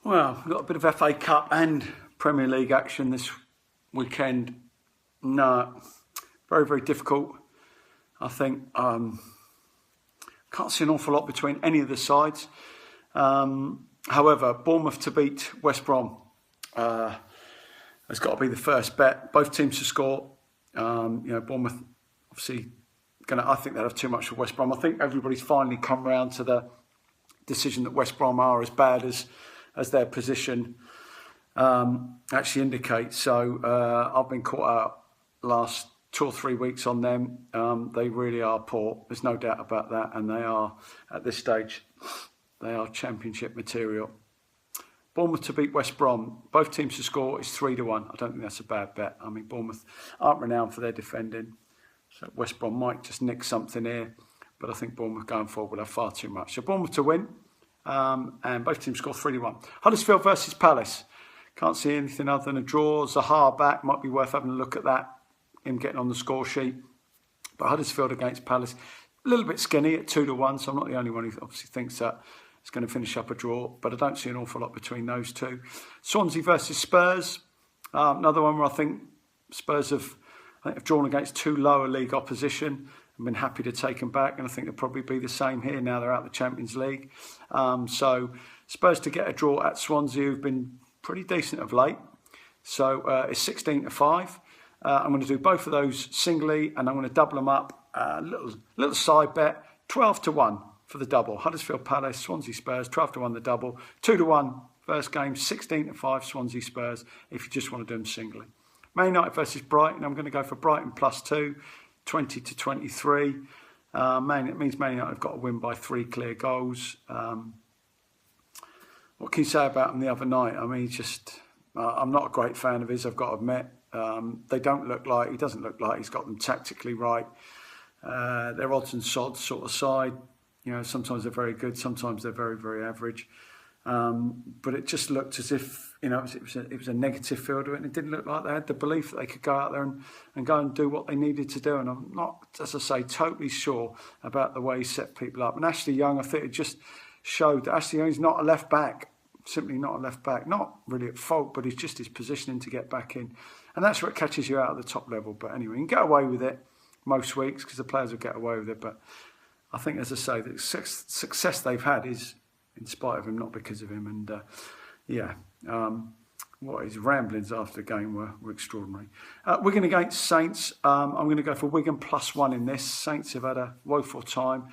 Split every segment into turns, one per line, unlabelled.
Well, we've got a bit of FA Cup and Premier League action this weekend. No, very, very difficult. I think can't see an awful lot between any of the sides. However, Bournemouth to beat West Brom has got to be the first bet. Both teams to score. Bournemouth obviously I think they'll have too much for West Brom. I think everybody's finally come round to the decision that West Brom are as bad as their position actually indicates. So I've been caught out last 2 or 3 weeks on them. They really are poor. There's no doubt about that. And they are, at this stage, they are championship material. Bournemouth to beat West Brom. Both teams to score is 3-1. I don't think that's a bad bet. I mean, Bournemouth aren't renowned for their defending. So West Brom might just nick something here. But I think Bournemouth going forward will have far too much. So Bournemouth to win. And both teams score 3-1. Huddersfield versus Palace. Can't see anything other than a draw. Zaha back. Might be worth having a look at that. Him getting on the score sheet. But Huddersfield against Palace. A little bit skinny at 2-1. So I'm not the only one who obviously thinks that it's going to finish up a draw. But I don't see an awful lot between those two. Swansea versus Spurs. Another one where I think Spurs have drawn against 2 lower league opposition. I've been happy to take them back, and I think they'll probably be the same here now they're out of the Champions League. So Spurs to get a draw at Swansea, who've been pretty decent of late. So it's 16-5. I'm going to do both of those singly, and I'm going to double them up. Little side bet, 12-1 for the double. Huddersfield Palace, Swansea Spurs, 12-1 the double. 2-1 first game, 16-5 Swansea Spurs, if you just want to do them singly. Man United versus Brighton. I'm going to go for Brighton +2. 20-23. It means Man United have got to win by 3 clear goals. What can you say about him the other night? I mean, I'm not a great fan of his, I've got to admit. He doesn't look like he's got them tactically right. They're odds and sods sort of side. Sometimes they're very good, sometimes they're very, very average. But it just looked as if it was a negative feel to it, and it didn't look like they had the belief that they could go out there and go and do what they needed to do. And I'm not, as I say, totally sure about the way he set people up. And Ashley Young, I think it just showed that Ashley Young is not a left back, simply not a left back. Not really at fault, but it's just his positioning to get back in. And that's what catches you out at the top level. But anyway, you can get away with it most weeks because the players will get away with it. But I think, as I say, the success they've had is in spite of him, not because of him. And what his ramblings after the game were extraordinary. Wigan against Saints. I'm going to go for Wigan +1 in this. Saints have had a woeful time.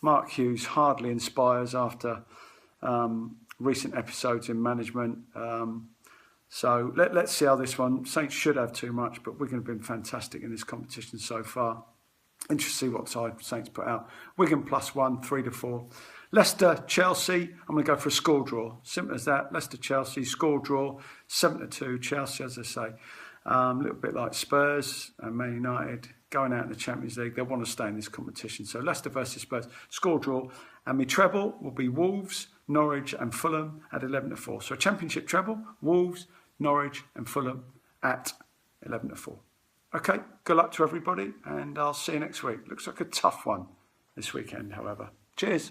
Mark Hughes hardly inspires after recent episodes in management. So let's see how this one. Saints should have too much, but Wigan have been fantastic in this competition so far. Interesting to see what side Saints put out. Wigan +1, 3-4. Leicester, Chelsea, I'm going to go for a score draw. Simple as that. Leicester, Chelsea, score draw, 7-2. Chelsea, as I say, a little bit like Spurs and Man United going out in the Champions League. They want to stay in this competition. So Leicester versus Spurs, score draw. And my treble will be Wolves, Norwich and Fulham at 11-4. So a championship treble, Wolves, Norwich and Fulham at 11-4. Okay, good luck to everybody, and I'll see you next week. Looks like a tough one this weekend, however. Cheers.